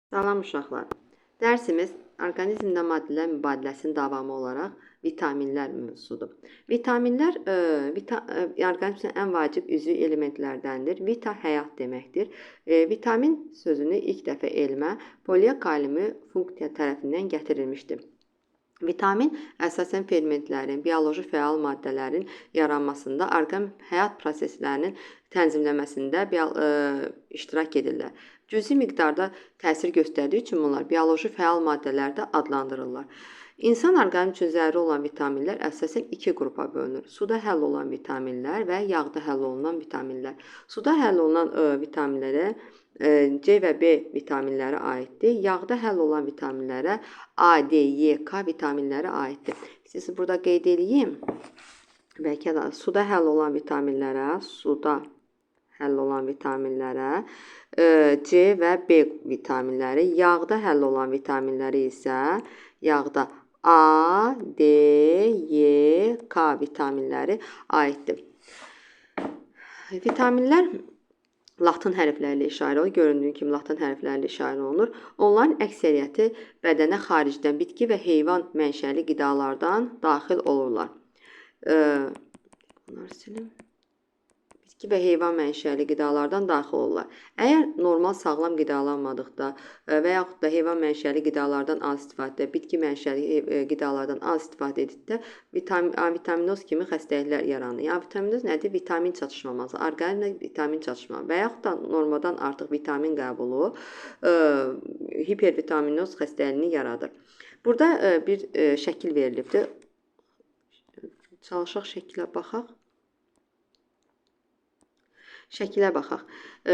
Salam uşaqlar. Dərsimiz orqanizmdə maddələr mübadiləsinin davamı olaraq vitaminlər mövzusudur. Vitaminlər orqanizmin ən vacib üzvü elementlərdəndir. Vita həyat deməkdir. Vitamin sözünü ilk dəfə elmə Polyak alimi Funksiya tərəfindən gətirilmişdir. Vitamin əsasən fermentlərin, bioloji fəal maddələrin yaranmasında, orqanizm həyat proseslərinin tənzimləməsində iştirak edirlər. Cüzi miqdarda təsir göstərdiyi üçün bunlar bioloji fəal maddələr də adlandırırlar. İnsan orqanizmi üçün zəruri olan vitaminlər əsasən iki qrupa bölünür. Suda həll olan vitaminlər və yağda həll olunan vitaminlər. Suda həll olunan vitaminlərə C və B vitaminləri aiddir. Yağda həll olan vitaminlərə A, D, E, K vitaminləri aiddir. Siz burada qeyd edeyim. Bəlkə də suda həll olan vitaminlərə, C və B vitaminləri, yağda həll olan vitaminləri isə yağda A, D, E, K vitaminləri aiddir. Vitaminlər Latin hərfləri ilə işarə olunur. Göründüyü kimi Latin hərfləri ilə işarə olunur. Onların əksəriyyəti bədənə xaricdən bitki və heyvan mənşəli qidalardan daxil olurlar. Bunları silim. Bitki və heyvan mənşəli qidalardan daxil olurlar. Əgər normal sağlam qidalanmadıqda və yaxud da heyvan mənşəli qidalardan az istifadə, bitki mənşəli qidalardan az istifadə edildikdə avitaminoz kimi xəstəliklər yaranır. Avitaminoz nədir? Vitamin çatışmaması, orqanizmdə vitamin çatışmaması və yaxud da normadan artıq vitamin qəbulu hipervitaminoz xəstəliyini yaradır. Burada bir şəkil verilibdir. Çalışaq şəkilə baxaq. Şəkilə baxaq.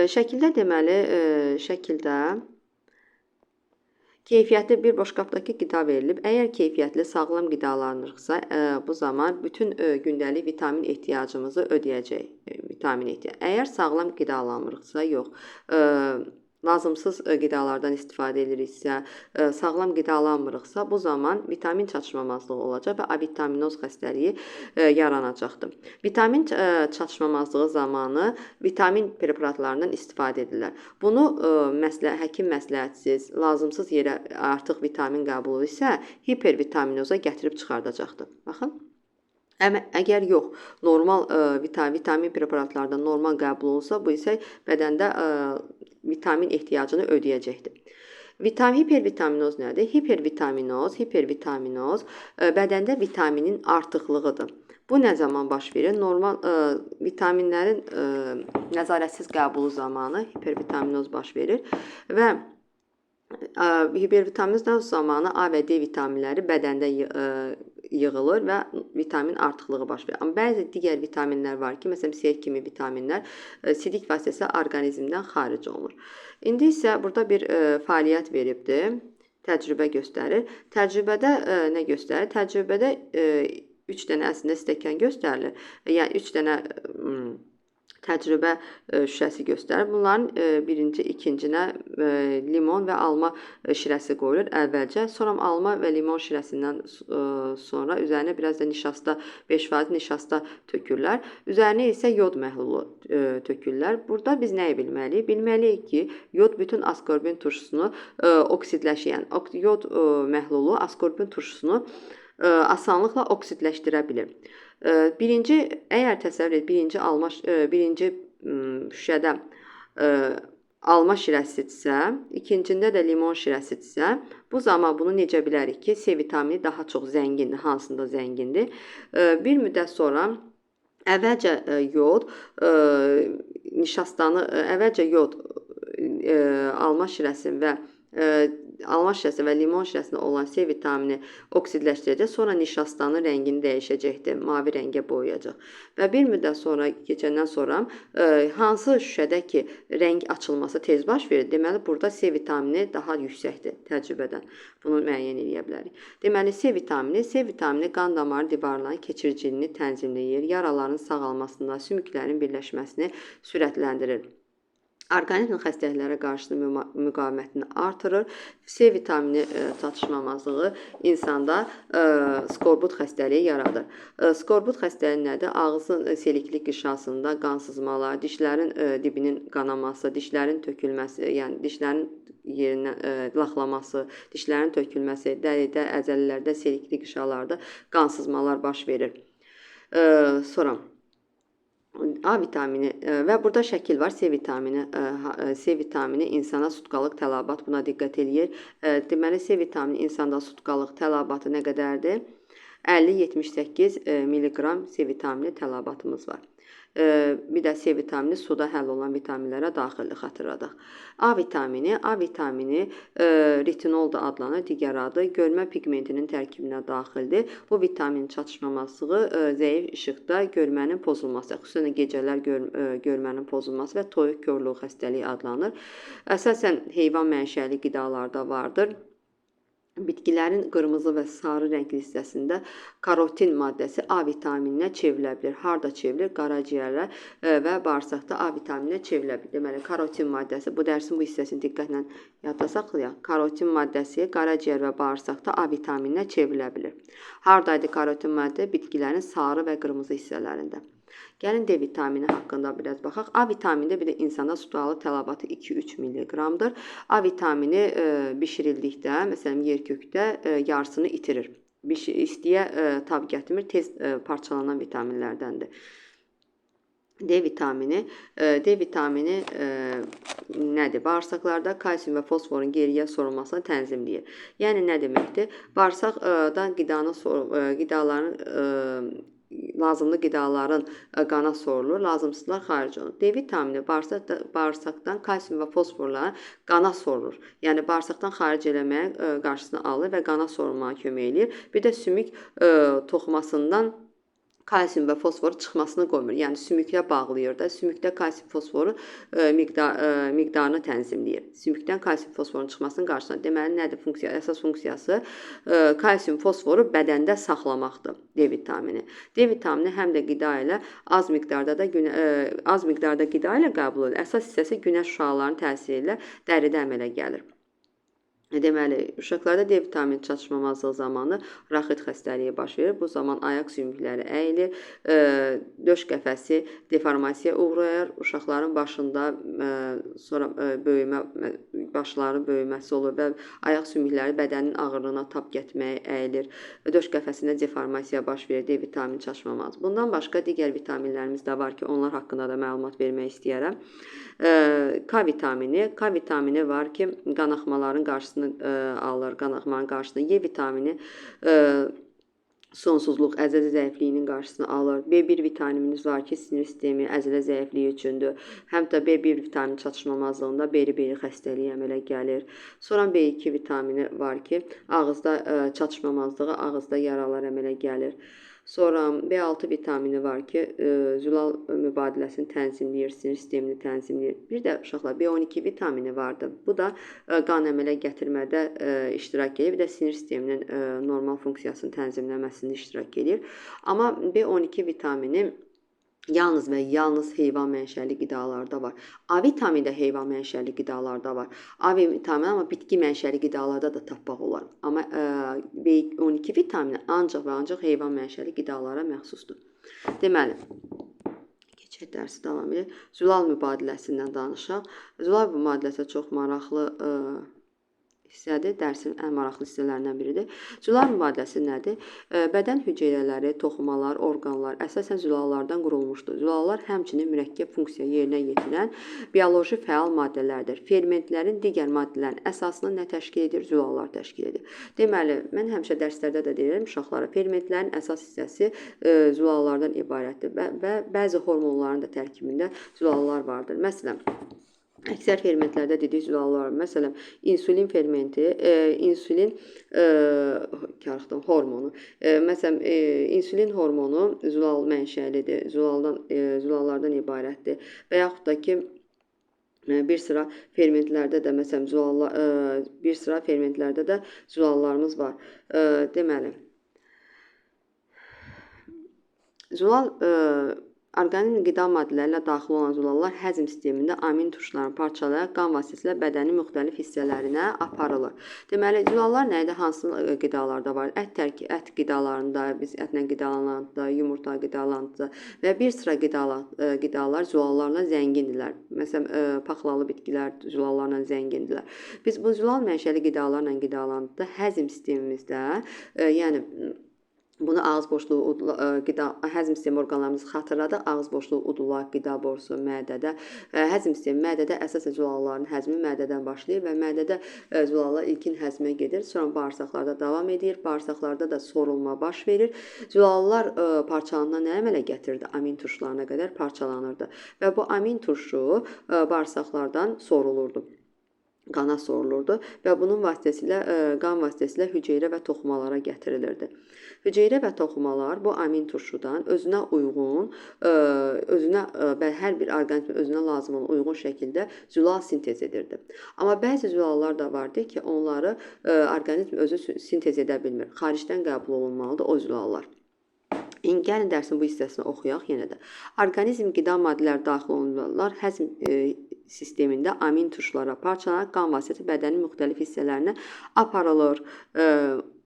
Şəkildə deməli, şəkildə keyfiyyətli bir boşqabdakı qida verilib. Əgər keyfiyyətli sağlam qidalanırsa, bu zaman bütün gündəlik vitamin ehtiyacımızı ödəyəcək vitamin ehtiyacı. Əgər sağlam qidalanmırıqsa, yox, lazımsız qidalardan istifadə ediriksə, sağlam qidalanmırıqsa, bu zaman vitamin çatışmamazlığı olacaq və avitaminoz xəstəliyi yaranacaqdır. Vitamin çatışmamazlığı zamanı vitamin preparatlarından istifadə edirlər. Bunu həkim məsləhətsiz, lazımsız yerə artıq vitamin qəbulu isə hipervitaminoza gətirib çıxardacaqdır. Baxın. Əgər yox, normal vitamin preparatlardan normal qəbul olsa, bu isə bədəndə vitamin ehtiyacını ödəyəcəkdir. Hipervitaminoz nədir? Hipervitaminoz bədəndə vitaminin artıqlığıdır. Bu nə zaman baş verir? Normal vitaminlərin nəzarətsiz qəbulu zamanı hipervitaminoz baş verir və hipervitaminoz zamanı A və D vitaminləri bədəndə yığılır və vitamin artıqlığı baş verir. Amma bəzi digər vitaminlər var ki, məsələn, C kimi vitaminlər sidik vasitəsilə orqanizmdən xaric olunur. İndi isə burada bir fəaliyyət veribdir. Təcrübə göstərir. Təcrübədə nə göstərir? Təcrübədə 3 dənə əslində stəkan göstərilir. Yəni 3 dənə təcrübə şüşəsi göstərir. Bunların birinci, ikincinə limon və alma şirəsi qoyulur əvvəlcə. Sonra alma və limon şirəsindən sonra üzərinə biraz da nişasta, 5% nişasta tökürlər. Üzərinə isə yod məhlulu tökürlər. Burada biz nəyi bilməliyik? Bilməliyik ki, yod bütün askorbin turşusunu oksidləşir. Yəni yod məhlulu askorbin turşusunu asanlıqla oksidləşdirə bilir. Əgər təsəvvür et, birinci şüşədə alma şirəsidirsə, ikincində də limon şirəsidirsə, bu zaman bunu necə bilərik ki, C vitamini daha çox zəngindir, hansında zəngindir? Bir müddət sonra əvvəlcə yod, alma şirəsi və limon şirəsində olan C vitamini oksidləşdirəcək, sonra nişastanın rəngini dəyişəcəkdir, mavi rəngə boyayacaq. Və bir müddət sonra keçəndən sonra hansı şüşədə ki, rəng açılması tez baş verir, deməli burada C vitamini daha yüksəkdir təcrübədən. Bunu müəyyən edə bilərik. Deməli C vitamini qan damarı divarlarının keçiriciliyini tənzimləyir, yaraların sağalmasında sümüklərin birləşməsini sürətləndirir. Orqanizmin xəstəliklərə qarşı müqavimətini artırır. C vitamini çatışmamazlığı insanda skorbut xəstəliyi yaradır. Skorbut xəstəliyi nədir? Ağzın selikli qişasında qan sızmalar, dişlərin dibinin qanaması, dişlərin tökülməsi, yəni dişlərin yerindən laxlaması, dişlərin tökülməsi, dəridə, əzələlərdə, selikli qişalarda qansızmalar baş verir. Sonra A vitamini və burada şəkil var. C vitamini. C vitamini insana sutkalıq tələbat, buna diqqət eləyir. Deməli C vitamini insanda sutkalıq tələbatı nə qədərdir? 50-78 mg C vitamini tələbatımız var. Bir də C vitamini suda həll olan vitaminlərə daxildir, xatırladaq. A vitamini retinol da adlanır, digər adı görmə pigmentinin tərkibinə daxildir. Bu vitaminin çatışmamazlığı zəif işıqda görmənin pozulması, xüsusən gecələr görmənin pozulması və toyuq korluğu xəstəliyi adlanır. Əsasən heyvan mənşəli qidalarda vardır. Bitkilərin qırmızı və sarı rəngli hissəsində karotin maddəsi A vitamininə çevrilə bilir. Harda çevrilir? Qaraciyərə və bağırsaqda A vitamininə çevrilə bilir. Deməli, karotin maddəsi, bu dərsin bu hissəsini diqqətlə yadda saxlayaq. Karotin maddəsi qaraciyər və bağırsaqda A vitamininə çevrilə bilir. Hardaydı karotin maddə? Bitkilərin sarı və qırmızı hissələrində. Gəlin D vitamini haqqında biraz baxaq. A vitamində bir də insanda sutkalıq tələbatı 2-3 mg-dır. A vitamini bişirildikdə, məsələn, yerkökdə yarısını itirir. İstiyə tab gətirmir, tez parçalanan vitaminlərdəndir. D vitamini nədir? Bağırsaqlarda kalsium və fosforun geriyə sorulmasını tənzimləyir. Yəni nə deməkdir? Bağırsaqdan lazımlı qidaların qana sorulur, lazımsızlar xaric olunur. D vitamini bağırsaqdan kalsium və fosforların qana sorulur. Yəni bağırsaqdan xaric eləməyə qarşısını alır və qana sorulmağa kömək eləyir. Bir də sümük toxumasından kalsium və fosforu çıxmasını qoymur. Yəni sümüklə bağlayır da, sümükdə kalsium fosforu miqdarını tənzimləyir. Sümükdən kalsium fosforun çıxmasının qarşısına. Deməli nədir əsas funksiyası? Kalsium fosforu bədəndə saxlamaqdır. D vitamini. D vitamini həm də qida ilə az miqdarda qida ilə qəbul edilir. Əsas hissəsi günəş şüalarının təsiri ilə dəridə əmələ gəlir. Deməli, uşaqlarda D vitamini çatışmamazlığı zamanı raxit xəstəliyi baş verir. Bu zaman ayaq sümükləri əyilir, döş qəfəsi deformasiyaya uğrayır. Uşaqların başında sonra başların böyüməsi olur və ayaq sümükləri bədənin ağırlığına tab gətirməyə əyilir. Döş qəfəsində deformasiya baş verir, D vitamini çatışmamazlığı. Bundan başqa digər vitaminlərimiz də var ki, onlar haqqında da məlumat vermək istəyərəm. K vitamini var ki, qanaxmaların qarşısını alır, qanaxmanın qarşısını. Y vitamini sonsuzluq, əzələ zəifliyinin qarşısını alır. B1 vitaminimiz var ki, sinir sistemi, əzələ zəifliyi üçündür. Həm də B1 vitamini çatışmamazlığında beri-beri xəstəliyi əmələ gəlir. Sonra B2 vitamini var ki, ağızda çatışmamazlığı, ağızda yaralar əmələ gəlir. Sonra B6 vitamini var ki, zülal mübadiləsini tənzimləyir, sinir sistemini tənzimləyir. Bir də uşaqlar B12 vitamini vardır. Bu da qan əmələ gətirmədə iştirak edir, bir də sinir sisteminin normal funksiyasını tənzimləməsində iştirak edir. Amma B12 vitamini yalnız və yalnız heyvan mənşəli qidalarda var. A vitamini də heyvan mənşəli qidalarda var. A vitamini amma bitki mənşəli qidalarda da tapmaq olar. Amma B12 vitamini ancaq və ancaq heyvan mənşəli qidalara məxsusdur. Deməli, keçək dərsi davam edir. Zülal mübadiləsindən danışaq. Zülal mübadiləsi çox maraqlı hissədir, dərsin ən maraqlı hissələrindən biridir. Zülal mübadiləsi nədir? Bədən hüceyrələri, toxumalar, orqanlar əsasən zülallardan qurulmuşdur. Zülallar həmçinin mürəkkəb funksiya yerinə yetirən bioloji fəal maddələrdir. Fermentlərin digər maddələrin əsasını nə təşkil edir? Zülallar təşkil edir. Deməli, mən həmişə dərslərdə də deyirəm uşaqlara, fermentlərin əsas hissəsi zülallardan ibarətdir və bəzi hormonların da tərkibində zülallar vardır. Məsələn, əksər fermentlərdə dedik zülallar var. Məsələn, insulin fermenti, insulin hormonu. Məsələn, insulin hormonu zülal mənşəlidir, zülallardan ibarətdir. Və yaxud da ki, bir sıra fermentlərdə də, məsələn, bir sıra fermentlərdə də zülallarımız var. Deməli, zülal Orqanizm qida maddələri ilə daxil olan zülallar həzm sistemində amin turşularını parçalayaraq qan vasitəsilə bədənin müxtəlif hissələrinə aparılır. Deməli, zülallar nə idi? Hansı qidalarda var? Ət qidalarında, biz ətlə qidalananda, yumurta qidalananda və bir sıra qidalar zülallarla zəngindirlər. Məsələn, paxlalı bitkilər zülallarla zəngindirlər. Biz bu zülal mənşəli qidalarla qidalananda həzm sistemimizdə, yəni bunu ağız boşluğu, həzm sistemi orqanlarımızı xatırladıq. Ağız boşluğu, udulaq, qida borusu, mədədə. Həzm sistemi mədədə əsasən zülalların həzmi mədədən başlayır və mədədə zülallar ilkin həzmə gedir. Sonra bağırsaqlarda davam edir. Bağırsaqlarda da sorulma baş verir. Zülallar parçalananda nə əmələ gətirdi? Amin turşularına qədər parçalanırdı. Və bu amin turşu bağırsaqlardan sorulurdu. Qana sorulurdu və bunun vasitəsilə, qan vasitəsilə hüceyrə və toxumalara gətirilirdi. Hüceyrə və toxumalar bu amin turşudan özünə uyğun, hər bir orqanizmin özünə lazım olan uyğun şəkildə zülal sintez edirdi. Amma bəzi zülallar da vardı ki, onları orqanizm özü sintez edə bilmir. Xaricdən qəbul olunmalıdır o zülallar. Gəlin dərsin bu hissəsini oxuyaq yenə də. Orqanizm qida maddələri daxil olanlar həzm sistemində amin turşulara parçalanaraq qan vasitəsilə bədənin müxtəlif hissələrinə aparılır.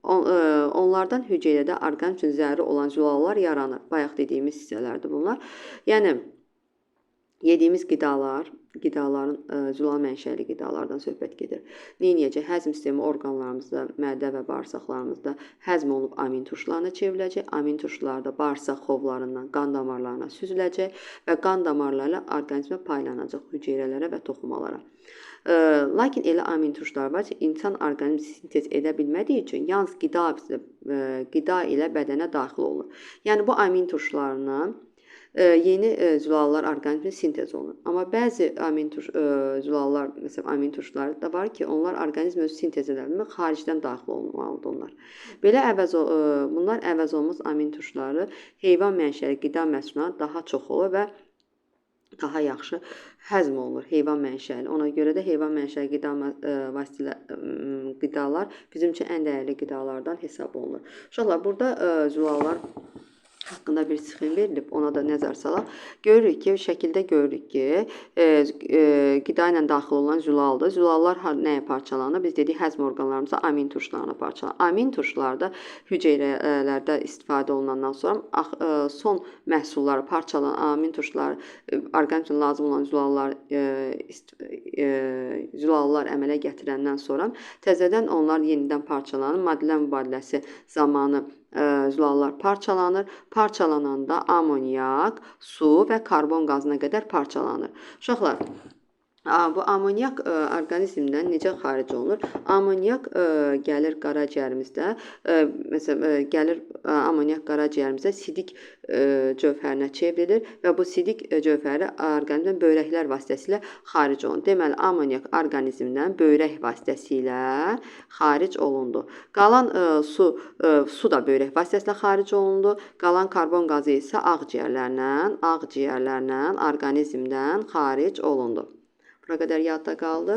Onlardan hüceyrədə orqanizm üçün zəruri olan zülallar yaranır. Bayaq dediyimiz hissələrdir bunlar. Yəni yediyimiz qidaların zülal mənşəli qidalardan söhbət gedir. Neyniyəcək? Həzm sistemi orqanlarımızda, mədə və bağırsaqlarımızda həzm olunub amin turşularına çevriləcək. Amin turşuları da bağırsaq xovlarından qan damarlarına süzüləcək və qan damarlarıyla orqanizmə paylanacaq hüceyrələrə və toxumalara. Lakin elə amin turşuları var ki, insan orqanizmi sintez edə bilmədiyi üçün yalnız qida ilə bədənə daxil olur. Yəni bu amin turşularından yeni zülallar orqanizmdə sintez olunur. Amma bəzi zülallar, məsələn, amin turşuları da var ki, onlar orqanizm özü sintez edə bilmir, xaricdən daxil olmalıdır onlar. Belə bunlar əvəz olunmuş amin turşuları heyvan mənşəli qida məhsullarına daha çox olur və daha yaxşı həzm olunur heyvan mənşəli. Ona görə də heyvan mənşəli qidalar bizim üçün ən dəyərli qidalardan hesab olunur. Uşaqlar, burada zülallar haqqında bir sxem verilib, ona da nəzər salaq. Görürük ki, şəkildə görürük ki, qida ilə daxil olan zülaldır. Zülallar nəyə parçalanır? Biz dedik, həzm orqanlarımıza amin turşularına parçalanır. Amin turşularda hüceyrələrdə istifadə olunandan sonra son məhsulları parçalanan amin turşuları orqanizmə lazım olan zülallar əmələ gətirəndən sonra təzədən onlar yenidən parçalanır. Maddələr mübadiləsi zamanı zülallar parçalanır. Parçalananda amonyak, su və karbon qazına qədər parçalanır. Uşaqlar, bu amonyak orqanizmdən necə xaric olunur? Amonyak gəlir qaraciyərimizdə, məsələn, amonyak qaraciyərimizdə sidik cövhərinə çevrilir və bu sidik cövhəri orqanizmdən böyrəklər vasitəsilə xaric olunur. Deməli, amonyak orqanizmdən böyrək vasitəsilə xaric olundu. Qalan su da böyrək vasitəsilə xaric olundu. Qalan karbon qazı isə ağciyərlərlə orqanizmdən xaric olundu. Bura qədər yadda qaldı.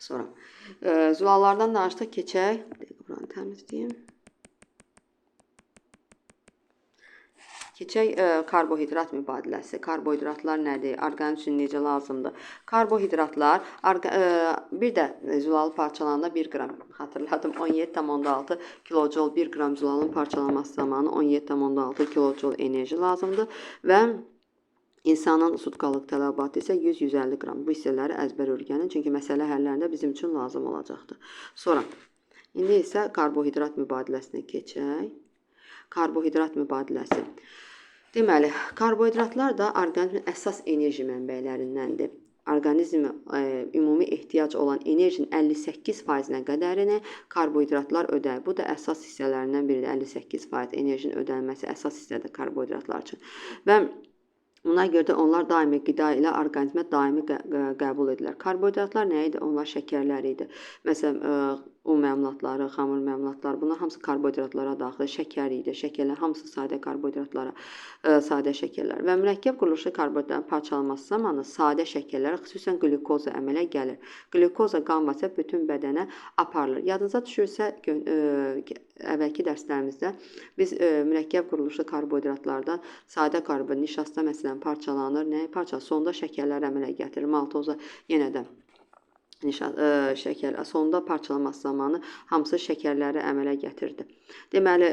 Sonra zülallardan danışdıq, keçək. Buranı təmizləyim. Keçək karbohidrat mübadiləsi. Karbohidratlar nədir? Orqanizm üçün necə lazımdır? Karbohidratlar, bir də zülalı parçalananda 1 qram, xatırladım, 17,6 kilojol 1 qram zülalın parçalanması zamanı 17,6 kilojol enerji lazımdır və İnsanın sutkalıq tələbatı isə 100-150 qram. Bu hissələri əzbər öyrənin, çünki məsələ həllərində bizim üçün lazım olacaqdır. Sonra, indi isə karbohidrat mübadiləsinə keçək. Karbohidrat mübadiləsi. Deməli, karbohidratlar da orqanizmin əsas enerji mənbələrindəndir. Orqanizmə ümumi ehtiyac olan enerjinin 58%-nə qədərini karbohidratlar ödəyir. Bu da əsas hissələrindən biridir. 58% enerjinin ödənilməsi əsas hissədir karbohidratlar üçün. Və buna görə də onlar daimi qida ilə orqanizmə daimi qəbul edilir. Karbohidratlar nə idi? Onlar şəkərlər idi. Məsələn, un məmulatları, xamır məmulatları, bunlar hamısı karbohidratlara daxildir. Şəkər idi, şəkərlər hamısı sadə karbohidratlara, sadə şəkərlər və mürəkkəb quruluşu karbohidratların parçalanması zamanı sadə şəkərlər, xüsusən qlükoza əmələ gəlir. Qlükoza qan vasitəsilə bütün bədənə aparılır. Yadınıza düşürsə, əvvəlki dərslərimizdə biz mürəkkəb quruluşu karbohidratlardan sadə karbohidrat, nişasta məsələn parçalanır. Nəyi parçalanır? Sonda şəkərlər əmələ gətirir. Maltoza yenə də şəkər sonda parçalanması zamanı hamısı şəkərləri əmələ gətirdi. Deməli,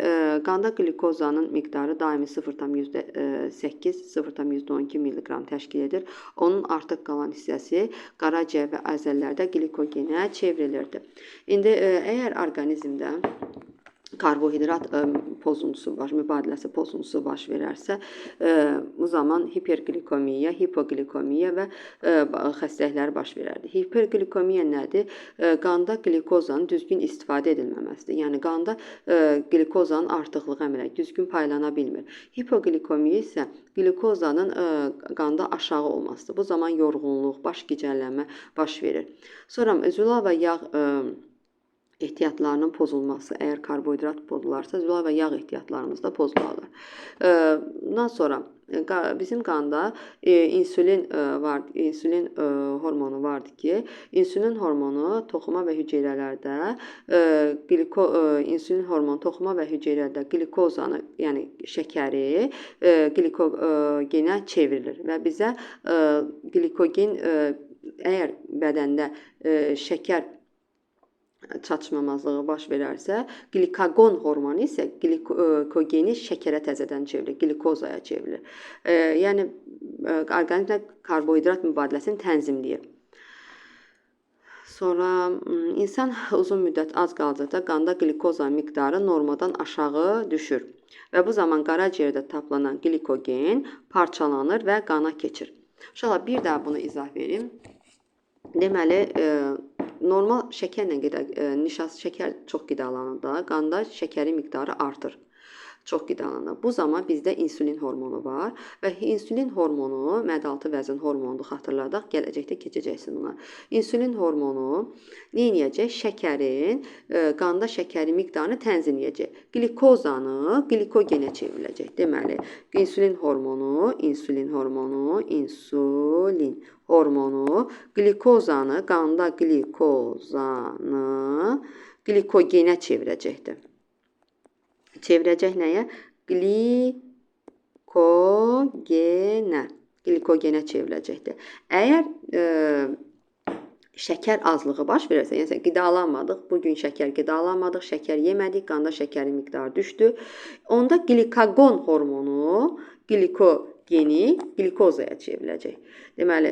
qanda qlükozanın miqdarı daimi 0,8-0,12 mq təşkil edir. Onun artıq qalan hissəsi qaraciyər və əzəllərdə qlikogenə çevrilirdi. İndi əgər orqanizmdə karbohidrat pozuntusu mübadiləsi pozuntusu baş verərsə, bu zaman hiperqlikomiya, hipoqlikomiya və xəstəliklər baş verərdi. Hiperqlikomiya nədir? Qanda qlikozanın düzgün istifadə edilməməsidir. Yəni qanda qlikozanın artıqlığı əmələ düzgün paylana bilmir. Hipoqlikomiya isə qlikozanın qanda aşağı olmasıdır. Bu zaman yorğunluq, baş gicəllənmə baş verir. Sonra zülal və yağ ehtiyatlarının pozulması, əgər karbohidrat pozularsa, zülal və yağ ehtiyatlarımız da pozularlar. Bundan sonra bizim qanda insulin var, insulin hormonu vardır ki, insulin hormonu toxuma və hüceyrələrdə insulin hormonu toxuma və hüceyrələrdə qlikozanı, yəni şəkəri qlikogenə çevrilir və bizə glikogen əgər bədəndə şəkər çatışmamazlığı baş verərsə, glikagon hormonu isə glikogeni şəkərə təzədən çevrilir, glikozaya çevrilir. Yəni orqanizmdə karbohidrat mübadiləsini tənzimləyir. Sonra insan uzun müddət ac qalacaqda qanda glikoza miqdarı normadan aşağı düşür və bu zaman qaraciyərdə toplanan glikogen parçalanır və qana keçir. Uşaqlar, bir daha bunu izah verim. Deməli, normal şəkərlə şəkər çox qidalananda qanda şəkərin miqdarı artır. Çox qidalananda. Bu zaman bizdə insulin hormonu var və insulin hormonu mədəaltı vəzin hormonudur, xatırladaq, gələcəkdə keçəcəksin buna. İnsulin hormonu nə edəcək? Şəkərin, qanda şəkərin miqdarını tənzimləyəcək. Glikozanı glikogenə çevriləcək. Deməli, insulin hormonu glikozanı, qanda glikozanı glikogenə çevirəcəkdir. Çevirəcək nəyə? Glikogenə çevriləcəkdir. Əgər şəkər azlığı baş verərsə, yəni qidalanmadıq, bugün qidalanmadıq, şəkər yemədik, qanda şəkərin miqdarı düşdü. Onda glikagon hormonu glikogeni glikozaya çevriləcək. Deməli,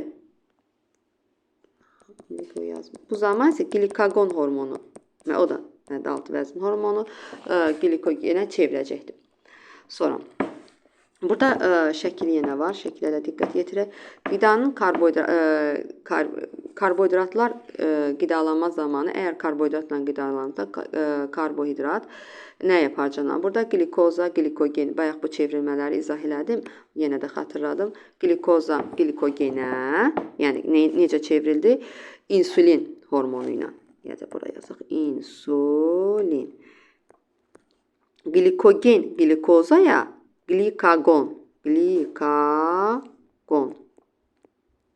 bu zaman isə glikagon hormonu, o da mədəaltı vəzin hormonu glikogenə çevriləcəkdir. Sonra, burada şəkil yenə var, şəkillərə diqqət yetirək. Qidanın karbohidratlar qidalanma zamanı, əgər karbohidratla qidalanırsa, karbohidrat nəyə parçalanır? Burada glikoza, glikogen, bayaq bu çevrilmələri izah elədim, yenə də xatırladım. Glikoza, glikogenə, yəni necə çevrildi? İnsulin hormonu ilə. Yəni, buraya yazaq, insulin. Glikogen, glikozaya, glikagon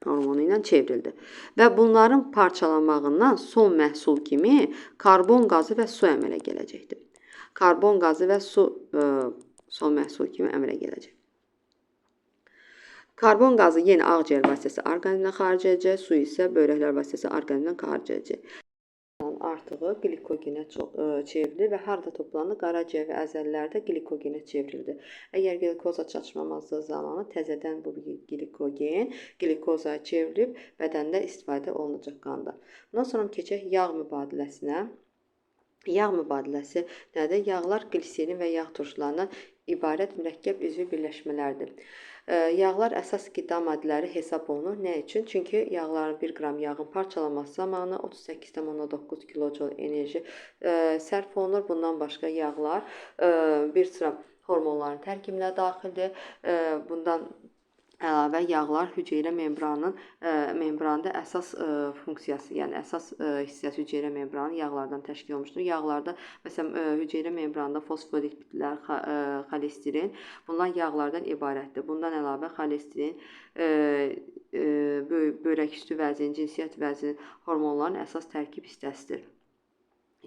hormonu ilə çevrildi. Və bunların parçalanmağından son məhsul kimi karbon qazı və su əmələ gələcəkdir. Karbon qazı və su son məhsul kimi əmələ gələcək. Karbon qazı yenə ağciyər vasitəsi orqanizmdən xaric edəcək, su isə böyrəklər vasitəsi orqanizmdən xaric edəcək. Artığı glikogenə çevrilir və harada toplanır? Qaraciyər və əzəllərdə glikogenə çevrildi. Əgər glikoza çatışmamazlığı zamanı təzədən bu glikogen glikozaya çevrilib bədəndə istifadə olunacaq qanda. Bundan sonra keçək yağ mübadiləsinə. Yağ mübadiləsi nədir? Yağlar gliserin və yağ turşularından ibarət mürəkkəb üzvü birləşmələrdir. Yağlar əsas qida maddələri hesab olunur. Nə üçün? Çünki yağların 1 qram yağın parçalanması zamanı 38,9 kJ enerji sərf olunur. Bundan başqa yağlar bir sıra hormonların tərkibinə daxildir. Bundan Əlavə yağlar hüceyrə membranında əsas funksiyası, yəni əsas hissəsi hüceyrə membranı yağlardan təşkil olunmuşdur. Yağlarda məsələn hüceyrə membranında fosfolipidlər, xolesterin, bunlar yağlardan ibarətdir. Bundan əlavə xolesterin börək üstü vəzinin, cinsiyyət vəzinin hormonların əsas tərkib hissəsidir.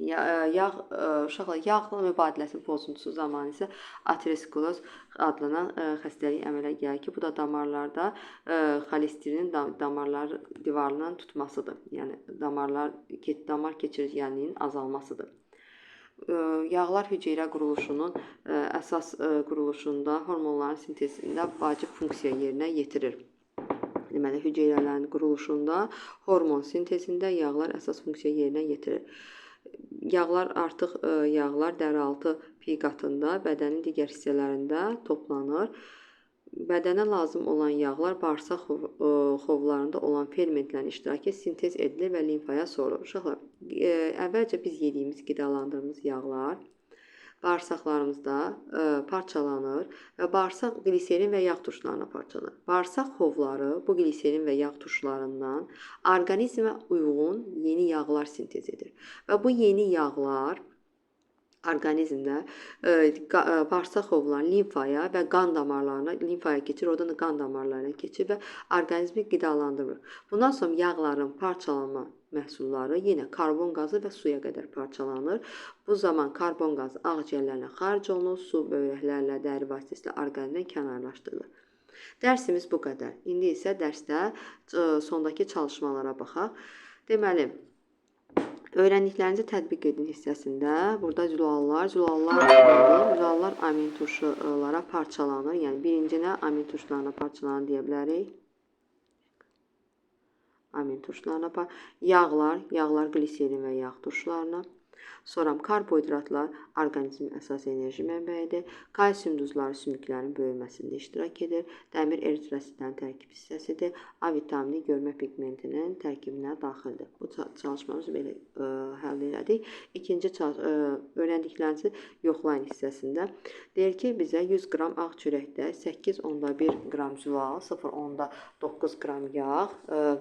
Uşaqlar, yağ mübadiləsinin pozuntusu zamanı isə ateroskleroz adlanan xəstəlik əmələ gəlir ki, bu da damarlarda xolesterinin damarlar divarından tutmasıdır. Yəni damar keçirgənliyinin azalmasıdır. Yağlar hüceyrə quruluşunun əsas quruluşunda, hormonların sintezində vacib funksiya yerinə yetirir. Deməli, hüceyrələrin quruluşunda, hormon sintezində yağlar əsas funksiya yerinə yetirir. Yağlar dərialtı piy qatında, bədənin digər hissələrində toplanır. Bədənə lazım olan yağlar bağırsaq xovlarında olan fermentlərin iştirakı sintez edilir və limfaya sorulur. Uşaqlar, əvvəlcə biz yediyimiz, qidalandırdığımız yağlar bağırsaqlarımızda parçalanır və bağırsaq gliserin və yağ turşularına parçalanır. Bağırsaq xovları bu gliserin və yağ turşularından orqanizmə uyğun yeni yağlar sintez edir. Və bu yeni yağlar orqanizmdə bağırsaq xovlarının limfaya və qan damarlarına, limfaya keçir, oradan da qan damarlarına keçir və orqanizmi qidalandırır. Bundan sonra yağların parçalanma məhsulları yenə karbon qazı və suya qədər parçalanır. Bu zaman karbon qazı ağciyərlərlə xaric olunur, su böyrəklərlə, dəri vasitəsilə orqanizmdən kənarlaşdırılır. Dərsimiz bu qədər. İndi isə dərsdə sondakı çalışmalara baxaq. Deməli, öyrəndiklərinizi tətbiq edin hissəsində burada zülallar amin turşulara parçalanır. Yəni birincinə amin turşularına parçalanır deyə bilərik. Amin turşularına, yağlar gliserin və yağ turşularına. Sonra karbohidratlar orqanizmin əsas enerji mənbəyidir. Kalsium duzları sümüklərin böyüməsində iştirak edir. Dəmir eritrositlərin tərkib hissəsidir. A vitamini görmə pigmentinin tərkibinə daxildir. Bu çalışmamızı belə həll elədik. İkinci öyrəndiklərinizi yoxlayın hissəsində. Deyir ki, bizə 100 qram ağ çörəkdə 8,1 qram zülal, 0,9 qram yağ,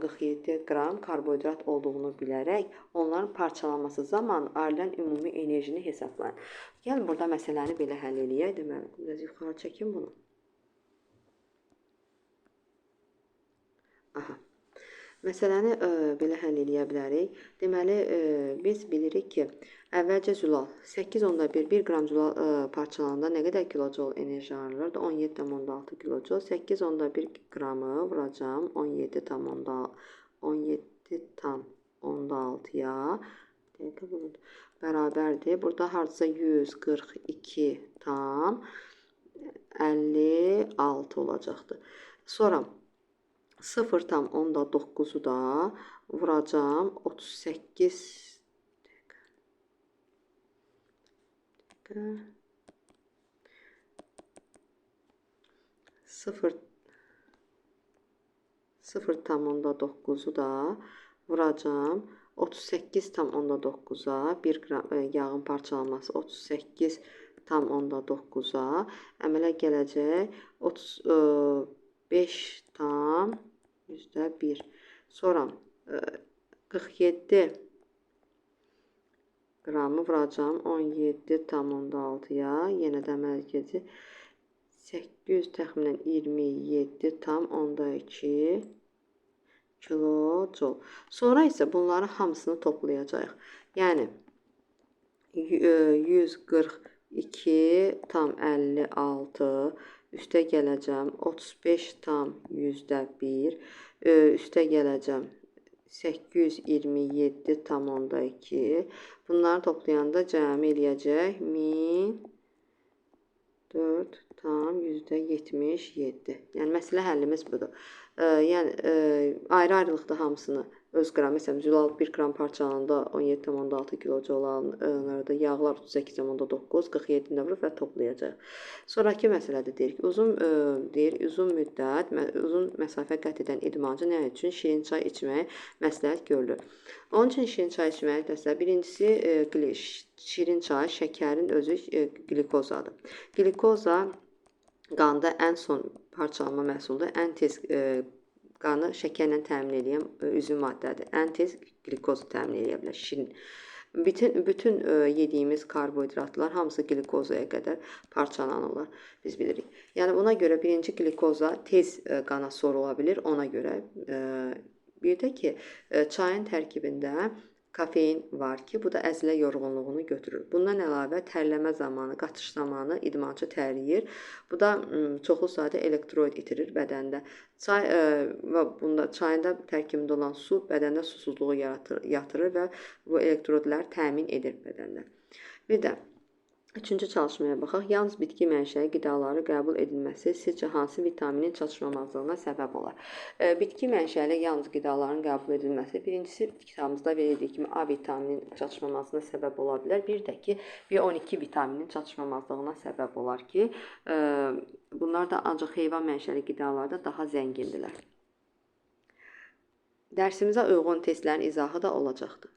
47 qram karbohidrat olduğunu bilərək onların parçalanması zamanı ayrılan ümumi enerjini hesablayın. Gəlin, burada məsələni belə həll eləyək. Deməli, biraz yuxarı çəkin bunu. Məsələni belə həll eləyə bilərik. Deməli, biz bilirik ki, əvvəlcə zülal 8,1 qram zülal parçalananda nə qədər kilojol enerji ayrılır? 17,6 kilojol. 8,1 qramı vuracam 17,6-ya bərabərdir. Burada hardasa 142,56 olacaqdır. Sonra 0,9'u da vuracam 38 0,9'u da vuracam 38,9'a 1 qram yağın parçalanması 38,9'a əmələ gələcək 35,1. Sonra 47 qramı vuracam 17,6'ya yenə də əmələ gələcək 800 təxminən 27,2 kilojol. Sonra isə bunların hamısını toplayacağıq. Yəni 142,56 üstə gələcəm 35,1 üstə gələcəm 827,2 bunları toplayanda cəmi eləyəcək 1004,77. Yəni məsələ həllimiz budur. Yəni ayrı-ayrılıqda hamısını öz qram, məsələn, zülal 1 qram parçalananda 17,6 kilojol alınırdı. Yağlar 38,9, 47-dən vurub və toplayacaq. Sonraki məsələdə deyir ki, uzun məsafə qət edən idmançı nə üçün şirin çay içməyi məsləhət görülür? Onun üçün şirin çay içməyi məsələn, birincisi şirin çay şəkərin özü glikozadır. Glikoza qanda ən son parçalanma məhsuludur. Ən tez qanı şəkərlə təmin edən üzvü maddədir. Ən tez qlikozu təmin edə bilər. Şirin. Bütün yediyimiz karbohidratlar hamısı qlikozaya qədər parçalanırlar. Biz bilirik. Yəni buna görə birinci qlikoza tez qana sorula bilir. Ona görə bir də ki, çayın tərkibində kafein var ki, bu da əzələ yorğunluğunu götürür. Bundan əlavə tərləmə zamanı, qatış zamanı idmançı tərləyir. Bu da çoxlu sayda elektrolit itirir bədəndə. Bunda çayında tərkibində olan su bədəndə susuzluğu yatırır və bu elektrolitləri təmin edir bədəndə. Bir də üçüncü çalışmaya baxaq. Yalnız bitki mənşəli qidaları qəbul edilməsi sizcə hansı vitaminin çatışmamazlığına səbəb olar? Bitki mənşəli yalnız qidaların qəbul edilməsi birincisi kitabımızda verildiyi kimi A vitamininin çatışmamazlığına səbəb ola bilər. Bir də ki, B12 vitamininin çatışmamazlığına səbəb olar ki, bunlar da ancaq heyvan mənşəli qidalarda daha zəngindirlər. Dərsimizə uyğun testlərin izahı da olacaqdır.